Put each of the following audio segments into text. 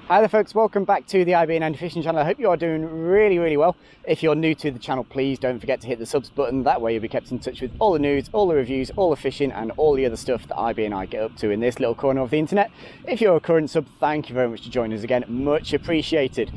Hi there folks, welcome back to the IB and Fishing channel. I hope you are doing really well. If you're new to the channel, please don't forget to hit the subs button. That way you'll be kept in touch with all the news, all the reviews, all the fishing and all the other stuff that IB and I get up to in this little corner of the internet. If you're a current sub, thank you very much for joining us again, much appreciated.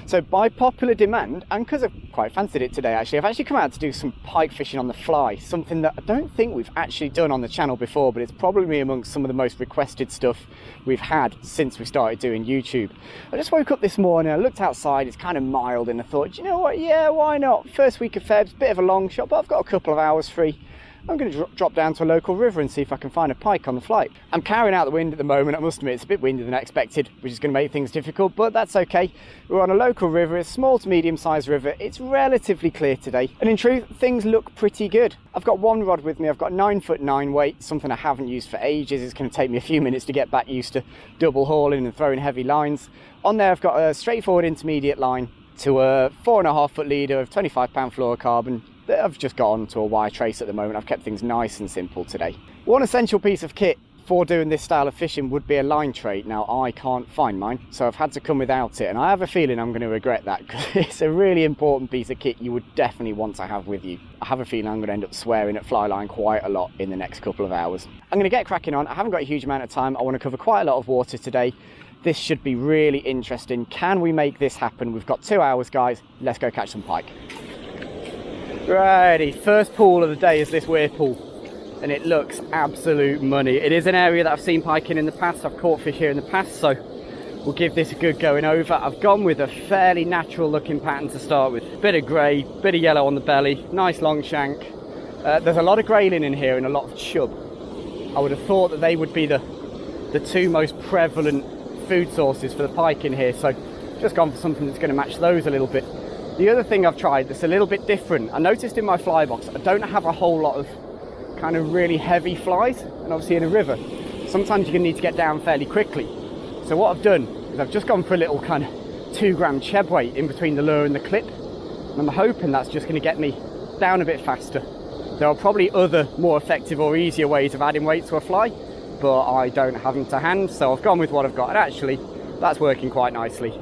So by popular demand, and because I've quite fancied it today actually, I've actually come out to do some pike fishing on the fly, something that I don't think we've actually done on the channel before, but it's probably amongst some of the most requested stuff we've had since we started doing YouTube. I just woke up this morning, I looked outside, it's kind of mild, and I thought, you know what, yeah, why not? First week of Feb's, bit of a long shot, but I've got a couple of hours free. I'm going to drop down to a local river and see if I can find a pike on the flight. I'm carrying out the wind at the moment, I must admit it's a bit windier than I expected, which is going to make things difficult, but that's okay. We're on a local river, a small to medium sized river. It's relatively clear today, and in truth, things look pretty good. I've got one rod with me, I've got 9'9" weight, something I haven't used for ages. It's going to take me a few minutes to get back used to double hauling and throwing heavy lines. On there I've got a straightforward intermediate line to a 4.5 foot leader of 25 pound fluorocarbon. I've just got on to a wire trace at the moment. I've kept things nice and simple today. One essential piece of kit for doing this style of fishing would be a line tray. Now I can't find mine, so I've had to come without it, and I have a feeling I'm going to regret that because it's a really important piece of kit you would definitely want to have with you. I have a feeling I'm going to end up swearing at fly line quite a lot in the next couple of hours. I'm going to get cracking on. I haven't got a huge amount of time. I want to cover quite a lot of water today. This should be really interesting. Can we make this happen? We've got 2 hours, guys. Let's go catch some pike. Righty, first pool of the day is this weir pool, and it looks absolute money. It is an area that I've seen pike in the past. I've caught fish here in the past, so we'll give this a good going over. I've gone with a fairly natural looking pattern to start with. Bit of grey, bit of yellow on the belly, nice long shank. There's a lot of grayling in here and a lot of chub. I would have thought that they would be the two most prevalent food sources for the pike in here, so just gone for something that's going to match those a little bit. The other thing I've tried that's a little bit different, I noticed in my fly box I don't have a whole lot of kind of really heavy flies, and obviously in a river sometimes you're going to need to get down fairly quickly. So what I've done is I've just gone for a little kind of 2 gram cheb weight in between the lure and the clip, and I'm hoping that's just going to get me down a bit faster. There are probably other more effective or easier ways of adding weight to a fly, but I don't have them to hand, so I've gone with what I've got, and actually that's working quite nicely.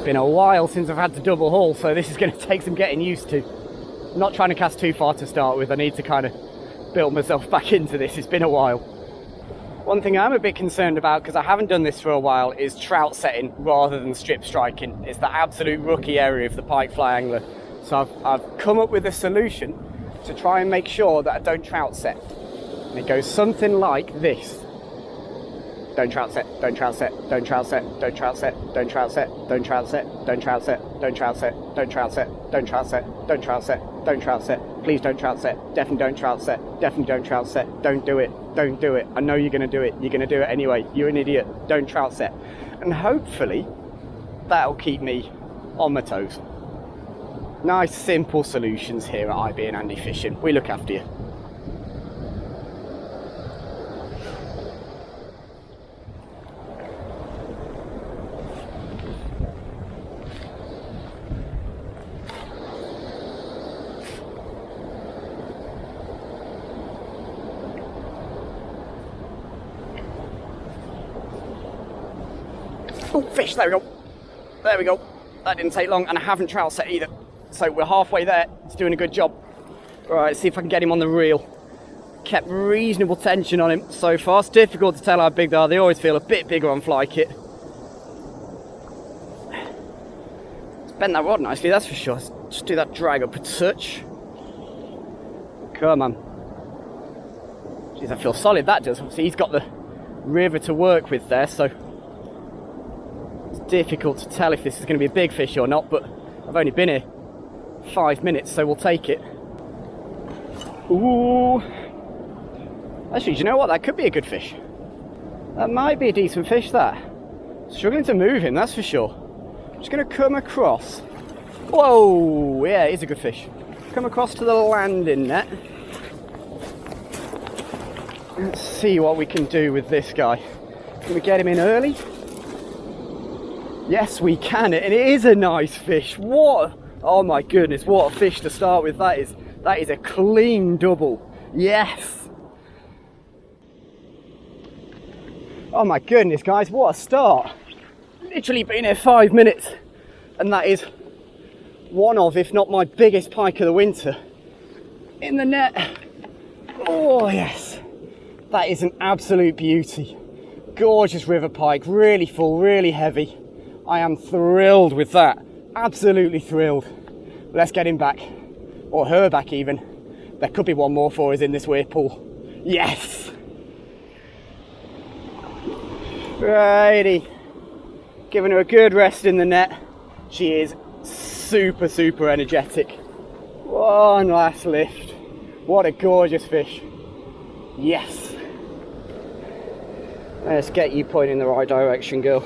Been a while since I've had to double haul, so this is going to take some getting used to. I'm not trying to cast too far to start with. I need to kind of build myself back into this. It's been a while. One thing I'm a bit concerned about, because I haven't done this for a while, is trout setting rather than strip striking. It's the absolute rookie area of the pike fly angler. So I've come up with a solution to try and make sure that I don't trout set. And it goes something like this. Don't trout set, don't trout set, don't trout set, don't trout set, don't trout set, don't trout set, don't trout set, don't trout set, don't trout set, don't trout set, don't trout set, don't trout set, please don't trout set, definitely don't trout set, definitely don't trout set, don't do it, don't do it, I know you're going to do it, you're going to do it anyway, you're an idiot, don't trout set. And hopefully that'll keep me on my toes. Nice simple solutions here at IB and Andy Fishing. We look after you. Oh, fish, there we go. There we go. That didn't take long, and I haven't trout set either. So we're halfway there. It's doing a good job. All right, let's see if I can get him on the reel. Kept reasonable tension on him so far. It's difficult to tell how big they are. They always feel a bit bigger on fly kit. Let's bend that rod nicely, that's for sure. Let's just do that drag up a touch. Come on. Jeez, I feel solid, that does. Obviously, he's got the river to work with there, so difficult to tell if this is going to be a big fish or not, but I've only been here 5 minutes, so we'll take it. Ooh, actually, do you know what, that could be a good fish. That might be a decent fish, that. Struggling to move him, that's for sure. Just going to come across. Whoa, yeah, it is a good fish. Come across to the landing net. Let's see what we can do with this guy. Can we get him in early? Yes, we can, and it is a nice fish. What? Oh my goodness, what a fish to start with. That That is a clean double. Yes. Oh my goodness, guys, what a start. Literally been here 5 minutes, and that is one of, if not my biggest pike of the winter in the net. Oh yes, that is an absolute beauty. Gorgeous river pike, really full, really heavy. I am thrilled with that, absolutely thrilled. Let's get him back, or her back even. There could be one more for us in this weir pool. Yes! Righty, giving her a good rest in the net. She is super, super energetic. One last lift. What a gorgeous fish. Yes. Let's get you pointing in the right direction, girl.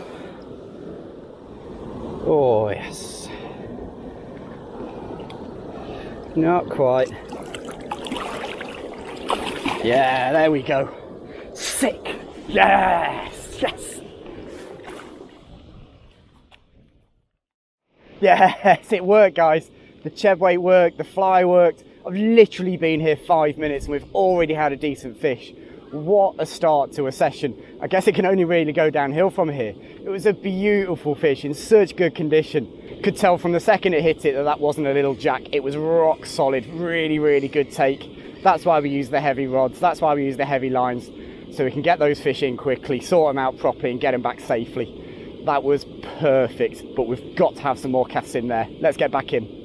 Oh, yes. Not quite. Yeah, there we go. Sick. Yes, yes. Yes, it worked, guys. The cheb weight worked, the fly worked. I've literally been here 5 minutes and we've already had a decent fish. What a start to a session. I guess it can only really go downhill from here. It was a beautiful fish in such good condition. Could tell from the second it hit it that that wasn't a little jack. It was rock solid, really, really good take. That's why we use the heavy rods. That's why we use the heavy lines. So we can get those fish in quickly, sort them out properly and get them back safely. That was perfect, but we've got to have some more casts in there. Let's get back in.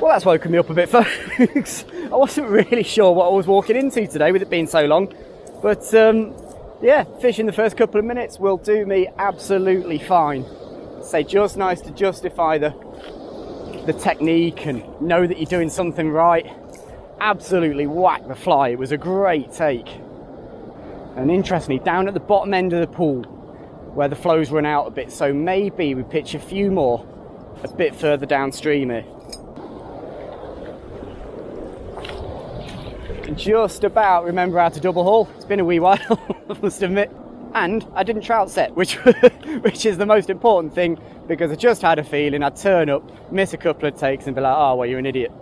Well, that's woken me up a bit, folks. I wasn't really sure what I was walking into today with it being so long. But yeah, fishing the first couple of minutes will do me absolutely fine. Say just nice to justify the technique and know that you're doing something right. Absolutely whack the fly. It was a great take. And interestingly, down at the bottom end of the pool where the flows run out a bit, so maybe we pitch a few more a bit further downstream here. Just about remember how to double haul. It's been a wee while, I must admit. And I didn't trout set, which is the most important thing, because I just had a feeling I'd turn up, miss a couple of takes and be like, oh, well, you're an idiot.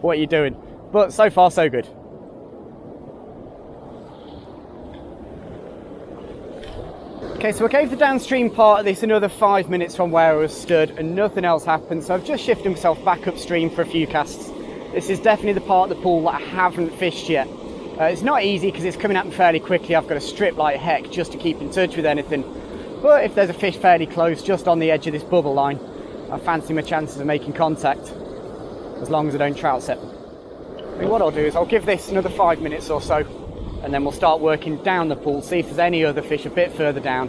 What are you doing? But so far, so good. Okay, so I gave the downstream part of this another 5 minutes from where I was stood and nothing else happened, so I've just shifted myself back upstream for a few casts. This is definitely the part of the pool that I haven't fished yet. It's not easy because it's coming at me fairly quickly. I've got to strip like heck just to keep in touch with anything. But if there's a fish fairly close, just on the edge of this bubble line, I fancy my chances of making contact, as long as I don't trout set them. I mean, what I'll do is I'll give this another 5 minutes or so, and then we'll start working down the pool, see if there's any other fish a bit further down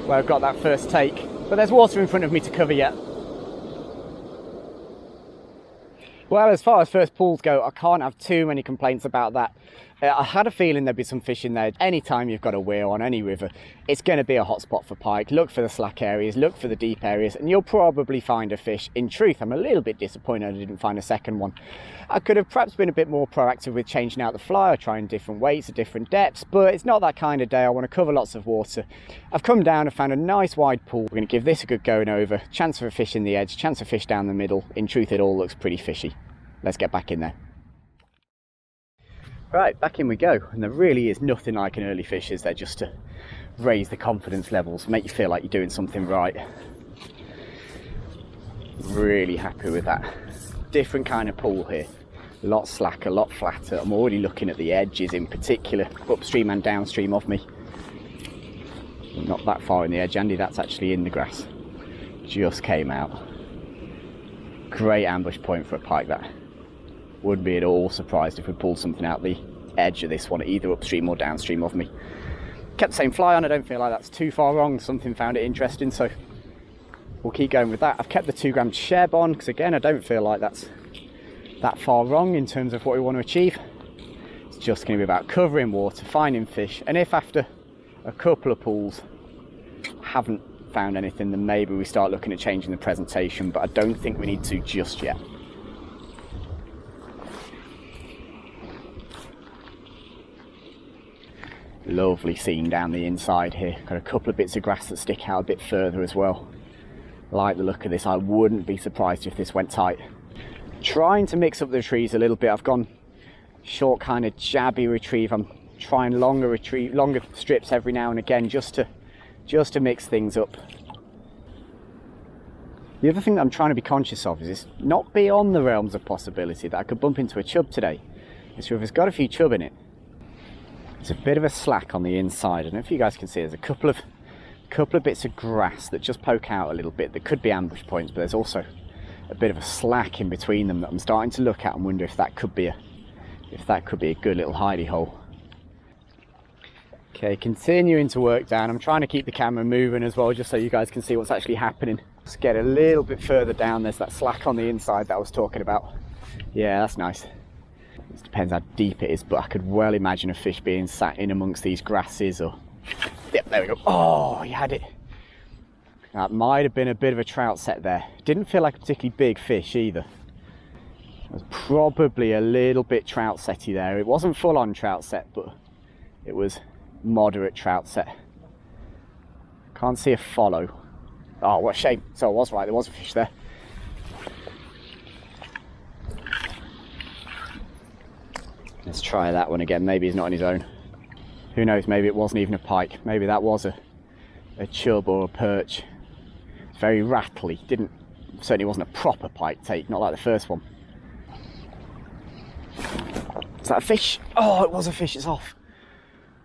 where I've got that first take. But there's water in front of me to cover yet. Well, as far as first pools go, I can't have too many complaints about that. I had a feeling there'd be some fish in there. Anytime you've got a weir on any river, it's going to be a hot spot for pike. Look for the slack areas, look for the deep areas, and you'll probably find a fish. In truth, I'm a little bit disappointed I didn't find a second one. I could have perhaps been a bit more proactive with changing out the fly or trying different weights at different depths, but it's not that kind of day. I want to cover lots of water. I've come down and found a nice wide pool. We're going to give this a good going over. Chance for a fish in the edge, chance of fish down the middle. In truth, it all looks pretty fishy. Let's get back in there. Right, back in we go, and there really is nothing like an early fish, is there, just to raise the confidence levels, make you feel like you're doing something right. Really happy with that. Different kind of pool here, a lot slacker, a lot flatter. I'm already looking at the edges in particular, upstream and downstream of me. Not that far in the edge, Andy, that's actually in the grass. Just came out. Great ambush point for a pike, that. Wouldn't be at all surprised if we pulled something out the edge of this one, either upstream or downstream of me. Kept the same fly on. I don't feel like that's too far wrong. Something found it interesting, so we'll keep going with that. I've kept the 2 gram sheb on because, again, I don't feel like that's that far wrong in terms of what we want to achieve. It's just going to be about covering water, finding fish, and if after a couple of pulls I haven't found anything, then maybe we start looking at changing the presentation, but I don't think we need to just yet. Lovely scene down the inside here. Got a couple of bits of grass that stick out a bit further as well. Like the look of this. I wouldn't be surprised if this went tight. Trying to mix up the retrieves a little bit. I've gone short kind of jabby retrieve. I'm trying longer strips every now and again just to mix things up. The other thing that I'm trying to be conscious of is it's not beyond the realms of possibility that I could bump into a chub today. This river's got a few chub in it. There's a bit of a slack on the inside. I don't know if you guys can see, there's a couple of bits of grass that just poke out a little bit that could be ambush points, but there's also a bit of a slack in between them that I'm starting to look at and wonder if that could be a good little hidey hole. Okay, continuing to work down. I'm trying to keep the camera moving as well, just so you guys can see what's actually happening. Let's get a little bit further down. There's that slack on the inside that I was talking about. Yeah, that's nice. It depends how deep it is, but I could well imagine a fish being sat in amongst these grasses or... Yep, there we go. Oh, you had it. That might have been a bit of a trout set there. Didn't feel like a particularly big fish either. It was probably a little bit trout setty there. It wasn't full on trout set, but it was moderate trout set. Can't see a follow. Oh, what a shame. So I was right, there was a fish there. Let's try that one again. Maybe he's not on his own. Who knows, maybe it wasn't even a pike. Maybe that was a chub or a perch. It's very rattly. Certainly wasn't a proper pike take, not like the first one. Is that a fish? Oh, it was a fish, it's off.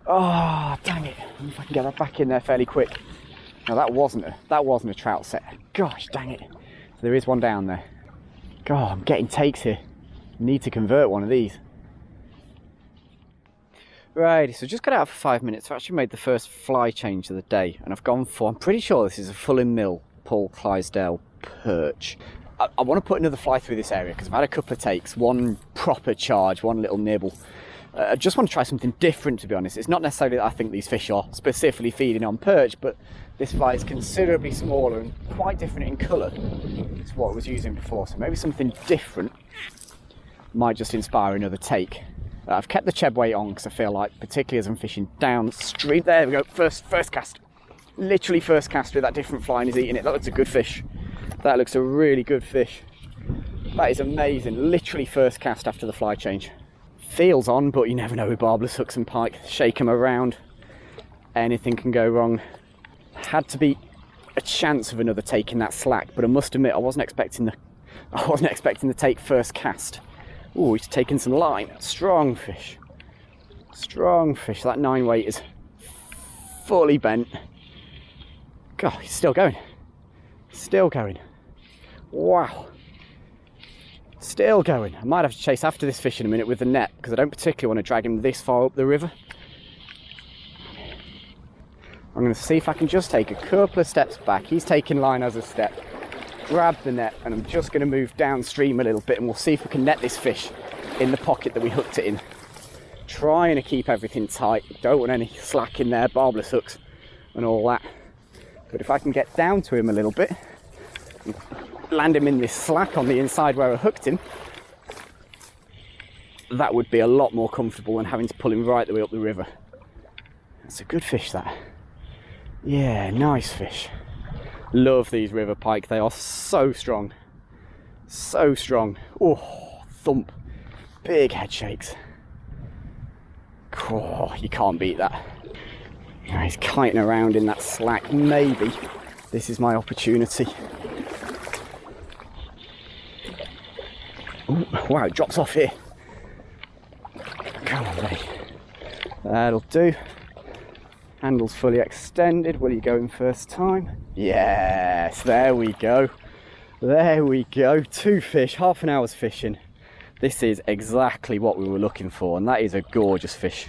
Oh, dang it. I wonder if I can get that back in there fairly quick. No, that wasn't a trout set. Gosh, dang it. There is one down there. God, I'm getting takes here. Need to convert one of these. Right, so just got out for 5 minutes. I've actually made the first fly change of the day, and I've gone for, I'm pretty sure this is a Fulham Mill Paul Clydesdale perch. I want to put another fly through this area because I've had a couple of takes, one proper charge, one little nibble. I just want to try something different, to be honest. It's not necessarily that I think these fish are specifically feeding on perch, but this fly is considerably smaller and quite different in colour to what I was using before. So maybe something different might just inspire another take. I've kept the cheb weight on because I feel like, particularly as I'm fishing downstream, there we go, first cast. Literally first cast with that different fly and he's eating it. That looks a good fish. That looks a really good fish. That is amazing. Literally first cast after the fly change. Feels on, but you never know with barbless hooks and pike. Shake them around, anything can go wrong. Had to be a chance of another take in that slack, but I must admit I wasn't expecting the take first cast. Oh, he's taking some line. Strong fish. Strong fish. That 9 weight is fully bent. God, he's still going. Still going. Wow. Still going. I might have to chase after this fish in a minute with the net because I don't particularly want to drag him this far up the river. I'm going to see if I can just take a couple of steps back. He's taking line as a step. Grab the net and I'm just going to move downstream a little bit and we'll see if we can net this fish in the pocket that we hooked it in. Trying to keep everything tight. Don't want any slack in there, barbless hooks and all that. But if I can get down to him a little bit, land him in this slack on the inside where I hooked him, that would be a lot more comfortable than having to pull him right the way up the river. That's a good fish, that. Yeah, nice fish. Love these river pike, they are so strong. So strong. Oh, thump. Big head shakes. Oh, you can't beat that. Oh, he's kiting around in that slack. Maybe this is my opportunity. Ooh, wow, it drops off here. Come on, buddy. That'll do. Handle's fully extended. Will you go in first time? Yes, there we go. There we go. 2 fish, half an hour's fishing. This is exactly what we were looking for, and that is a gorgeous fish.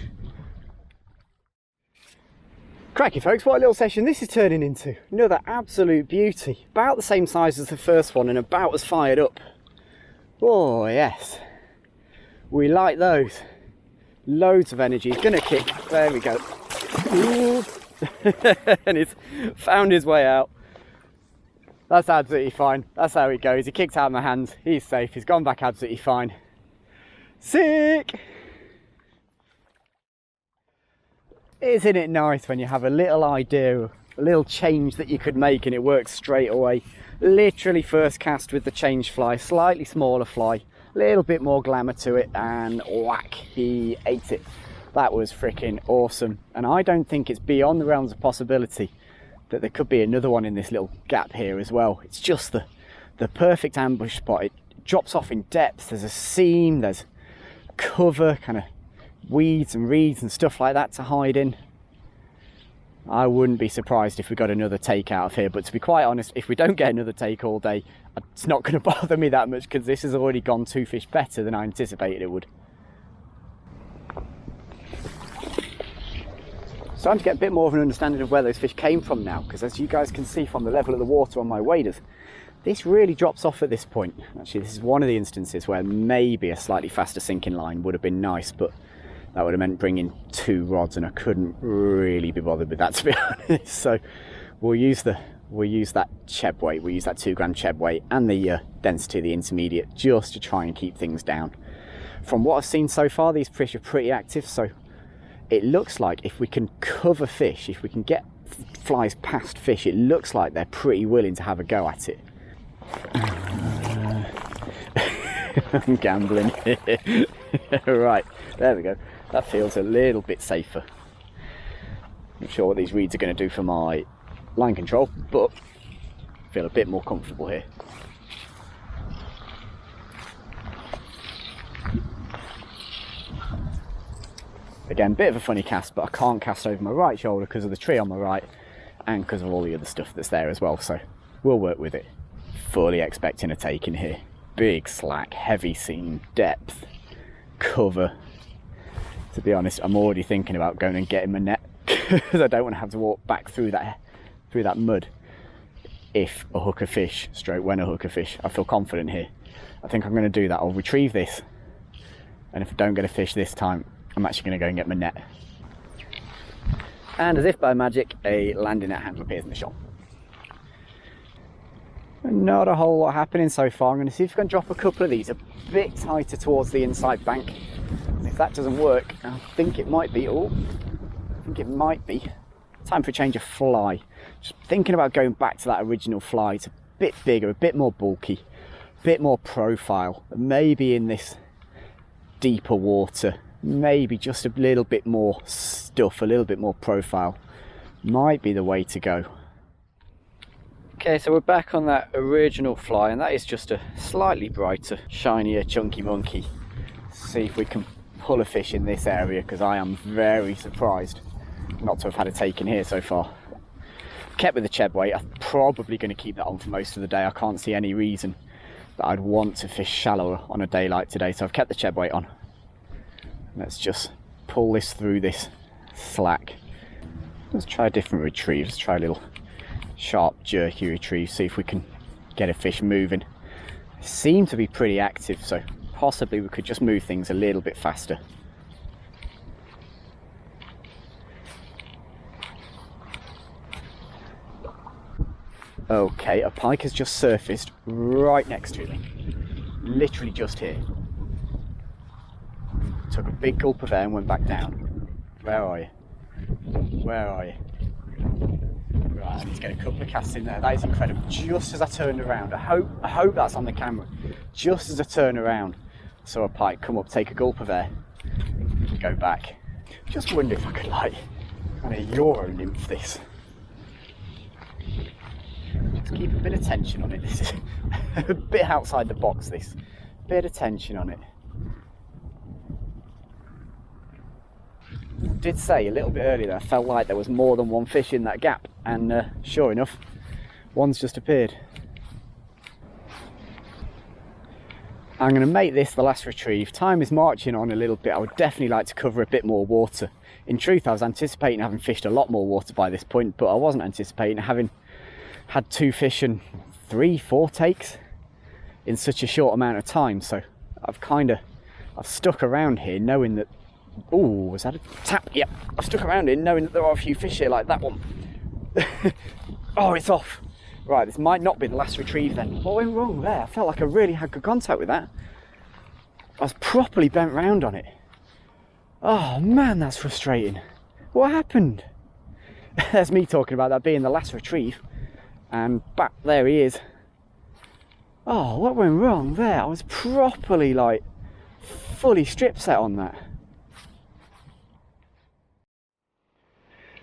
Crikey folks, what a little session this is turning into. Another absolute beauty. About the same size as the first one and about as fired up. Oh yes, we like those. Loads of energy. He's gonna kick. There we go. And he's found his way out. That's absolutely fine. That's how it goes. He kicked out of my hands. He's safe. He's gone back absolutely fine. Sick! Isn't it nice when you have a little idea little change that you could make and it works straight away. Literally first cast with the change fly, slightly smaller fly, a little bit more glamour to it, and whack, he ate it. That was freaking awesome. And I don't think it's beyond the realms of possibility that there could be another one in this little gap here as well. It's just the perfect ambush spot. It drops off in depth, there's a seam, there's cover, kind of weeds and reeds and stuff like that to hide in. I wouldn't be surprised if we got another take out of here, but to be quite honest, if we don't get another take all day, it's not going to bother me that much because this has already gone 2 fish better than I anticipated it would. Starting to get a bit more of an understanding of where those fish came from now, because as you guys can see from the level of the water on my waders, this really drops off at this point. Actually, this is one of the instances where maybe a slightly faster sinking line would have been nice, but that would have meant bringing 2 rods and I couldn't really be bothered with that, to be honest. So we'll use that cheb weight, we'll use that 2 gram cheb weight and the density of the intermediate just to try and keep things down. From what I've seen so far, these fish are pretty active, so it looks like if we can cover fish, if we can get flies past fish, it looks like they're pretty willing to have a go at it. I'm gambling here. Right, there we go. That feels a little bit safer. Not sure what these reeds are going to do for my line control, but I feel a bit more comfortable here. Again, bit of a funny cast, but I can't cast over my right shoulder because of the tree on my right and because of all the other stuff that's there as well, so we'll work with it. Fully expecting a take in here. Big slack, heavy seam, depth, cover. To be honest, I'm already thinking about going and getting my net because I don't want to have to walk back through that mud if a hooker fish, stroke when a hooker fish. I feel confident here. I think I'm going to do that. I'll retrieve this, and if I don't get a fish this time, I'm actually going to go and get my net. And as if by magic, a landing net handle appears in the shot. Not a whole lot happening so far. I'm going to see if I can drop a couple of these a bit tighter towards the inside bank. And if that doesn't work, I think it might be, time for a change of fly. Just thinking about going back to that original fly. It's a bit bigger, a bit more bulky, a bit more profile. Maybe in this deeper water, maybe just a little bit more stuff, a little bit more profile might be the way to go. Okay, so we're back on that original fly, and that is just a slightly brighter, shinier, chunky monkey. See if we can pull a fish in this area, because I am very surprised not to have had a take in here so far. Kept with the cheb weight. I'm probably going to keep that on for most of the day. I can't see any reason that I'd want to fish shallower on a day like today, so I've kept the cheb weight on. Let's just pull this through this slack. Let's try a different retrieve. Let's try a little sharp, jerky retrieve, see if we can get a fish moving. They seem to be pretty active, so possibly we could just move things a little bit faster. Okay, a pike has just surfaced right next to me, literally just here. Took a big gulp of air and went back down. Where are you? Where are you? Right, I need to get a couple of casts in there. That is incredible. Just as I turned around, I hope that's on the camera. Just as I turn around, I saw a pike come up, take a gulp of air, go back. Just wonder if I could kind of Euro nymph this. Just keep a bit of tension on it. This is a bit outside the box, this. Bit of tension on it. I did say a little bit earlier that I felt like there was more than one fish in that gap, and sure enough, one's just appeared. I'm going to make this the last retrieve. Time is marching on a little bit. I would definitely like to cover a bit more water. In truth, I was anticipating having fished a lot more water by this point, but I wasn't anticipating having had 2 fish and 3-4 takes in such a short amount of time. So I've stuck around here knowing that, oh, was that a tap? Yep, I've stuck around here knowing that there are a few fish here like that one. Oh, it's off. Right, this might not be the last retrieve then. What went wrong there? I felt like I really had good contact with that. I was properly bent round on it. Oh man, that's frustrating. What happened? That's me talking about that being the last retrieve. And back there he is. Oh, what went wrong there? I was properly like fully strip set on that.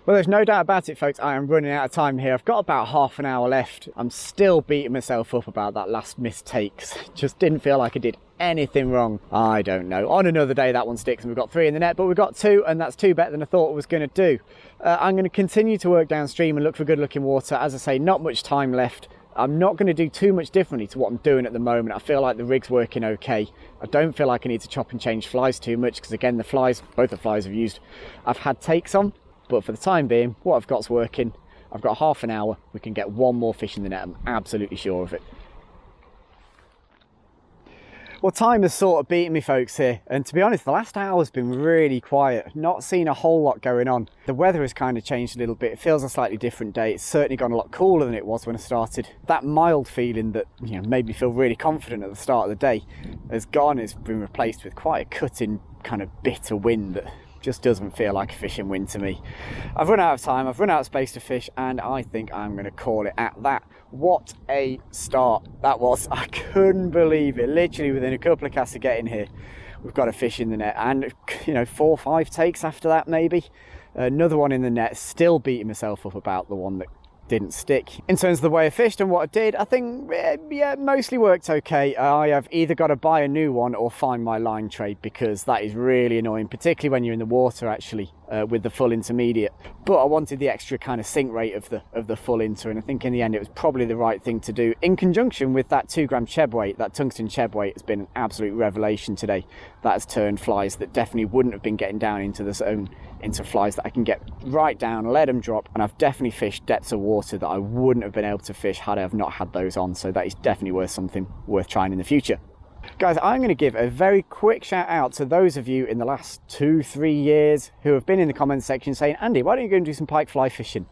Well, there's no doubt about it, folks. I am running out of time here. I've got about half an hour left. I'm still beating myself up about that last missed takes. Just didn't feel like I did anything wrong. I don't know. On another day, that one sticks and we've got 3 in the net, but we've got 2, and that's 2 better than I thought I was going to do. I'm going to continue to work downstream and look for good looking water. As I say, not much time left. I'm not going to do too much differently to what I'm doing at the moment. I feel like the rig's working okay. I don't feel like I need to chop and change flies too much because, again, the flies, both the flies I've had takes on. But for the time being, what I've got's working. I've got half an hour. We can get 1 more fish in the net. I'm absolutely sure of it. Well, time has sort of beaten me, folks, here. And to be honest, the last hour's been really quiet. Not seen a whole lot going on. The weather has kind of changed a little bit. It feels a slightly different day. It's certainly gone a lot cooler than it was when I started. That mild feeling that, you know, made me feel really confident at the start of the day has gone. It's been replaced with quite a cutting, kind of bitter wind that just doesn't feel like a fishing wind to me. I've run out of time, I've run out of space to fish, and I think I'm going to call it at that. What a start that was. I couldn't believe it. Literally within a couple of casts of getting here, we've got a fish in the net, and you know, 4 or 5 takes after that maybe. Another one in the net, still beating myself up about the one that didn't stick. In terms of the way I fished and what I did, I think, yeah, mostly worked okay. I have either got to buy a new one or find my line trade, because that is really annoying, particularly when you're in the water actually with the full intermediate. But I wanted the extra kind of sink rate of the full inter, and I think in the end it was probably the right thing to do, in conjunction with that 2 gram cheb weight. That tungsten cheb weight has been an absolute revelation today. That has turned flies that definitely wouldn't have been getting down into the zone into flies that I can get right down, let them drop, and I've definitely fished depths of water that I wouldn't have been able to fish had I have not had those on. So that is definitely something worth trying in the future. Guys, I'm going to give a very quick shout out to those of you in the last 2-3 years who have been in the comments section saying, Andy, why don't you go and do some pike fly fishing?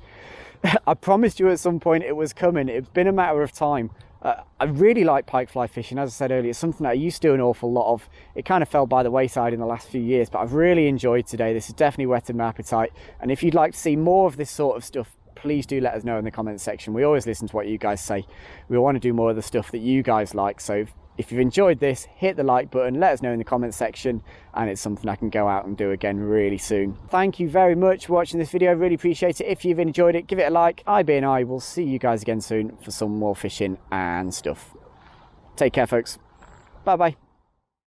I promised you at some point it was coming. It's been a matter of time. I really like pike fly fishing. As I said earlier, it's something that I used to do an awful lot of. It kind of fell by the wayside in the last few years, but I've really enjoyed today. This has definitely whetted my appetite. And if you'd like to see more of this sort of stuff, please do let us know in the comments section. We always listen to what you guys say. We want to do more of the stuff that you guys like. So if you've enjoyed this, hit the like button, let us know in the comments section, and it's something I can go out and do again really soon. Thank you very much for watching this video. I really appreciate it. If you've enjoyed it, give it a like. I will see you guys again soon for some more fishing and stuff. Take care, folks. Bye bye.